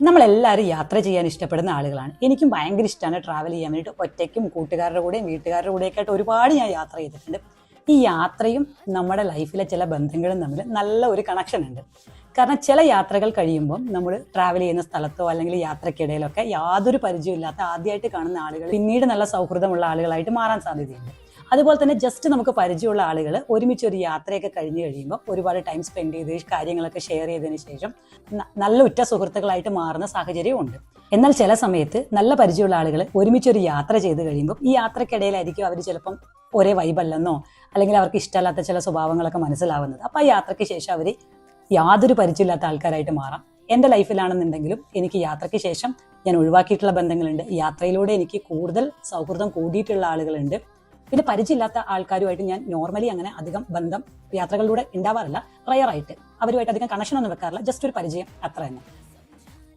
നമ്മളെല്ലാവരും യാത്ര ചെയ്യാൻ ഇഷ്ടപ്പെടുന്ന ആളുകളാണ്. എനിക്കും ഭയങ്കര ഇഷ്ടമാണ് ട്രാവൽ ചെയ്യാൻ വേണ്ടിയിട്ട്. ഒറ്റയ്ക്കും കൂട്ടുകാരുടെ കൂടെയും വീട്ടുകാരുടെ കൂടെയൊക്കെ ആയിട്ട് ഒരുപാട് ഞാൻ യാത്ര ചെയ്തിട്ടുണ്ട്. ഈ യാത്രയും നമ്മുടെ ലൈഫിലെ ചില ബന്ധങ്ങളും തമ്മിൽ നല്ല ഒരു കണക്ഷൻ ഉണ്ട്. കാരണം ചില യാത്രകൾ കഴിയുമ്പോൾ നമ്മൾ ട്രാവൽ ചെയ്യുന്ന സ്ഥലത്തോ അല്ലെങ്കിൽ യാത്രക്കിടയിലൊക്കെ യാതൊരു പരിചയമില്ലാത്ത ആദ്യമായിട്ട് കാണുന്ന ആളുകൾ പിന്നീട് നല്ല സൗഹൃദമുള്ള ആളുകളായിട്ട് മാറാൻ സാധ്യതയുണ്ട്. അതുപോലെ തന്നെ ജസ്റ്റ് നമുക്ക് പരിചയമുള്ള ആളുകൾ ഒരുമിച്ച് ഒരു യാത്രയൊക്കെ കഴിഞ്ഞ് കഴിയുമ്പോൾ ഒരുപാട് ടൈം സ്പെൻഡ് ചെയ്ത് കാര്യങ്ങളൊക്കെ ഷെയർ ചെയ്തതിന് ശേഷം നല്ല ഉറ്റ സുഹൃത്തുക്കളായിട്ട് മാറുന്ന സാഹചര്യവും ഉണ്ട്. എന്നാൽ ചില സമയത്ത് നല്ല പരിചയമുള്ള ആളുകൾ ഒരുമിച്ച് ഒരു യാത്ര ചെയ്ത് കഴിയുമ്പോൾ ഈ യാത്രക്കിടയിലായിരിക്കും അവർ ചിലപ്പം ഒരേ വൈബല്ലെന്നോ അല്ലെങ്കിൽ അവർക്ക് ഇഷ്ടമല്ലാത്ത ചില സ്വഭാവങ്ങളൊക്കെ മനസ്സിലാവുന്നത്. അപ്പോൾ ആ യാത്രയ്ക്ക് ശേഷം അവർ യാതൊരു പരിചയമില്ലാത്ത ആൾക്കാരായിട്ട് മാറാം. എൻ്റെ ലൈഫിലാണെന്നുണ്ടെങ്കിലും എനിക്ക് യാത്രയ്ക്ക് ശേഷം ഞാൻ ഒഴിവാക്കിയിട്ടുള്ള ബന്ധങ്ങളുണ്ട്. യാത്രയിലൂടെ എനിക്ക് കൂടുതൽ സൗഹൃദം കൂടിയിട്ടുള്ള ആളുകളുണ്ട്. പിന്നെ പരിചയമില്ലാത്ത ആൾക്കാരുമായിട്ട് ഞാൻ നോർമലി അങ്ങനെ അധികം ബന്ധം യാത്രകളിലൂടെ ഉണ്ടാവാറില്ല. റയറായിട്ട് അവരുമായിട്ട് അധികം കണക്ഷൻ ഒന്നും വെക്കാറില്ല. ജസ്റ്റ് ഒരു പരിചയം അത്ര തന്നെ.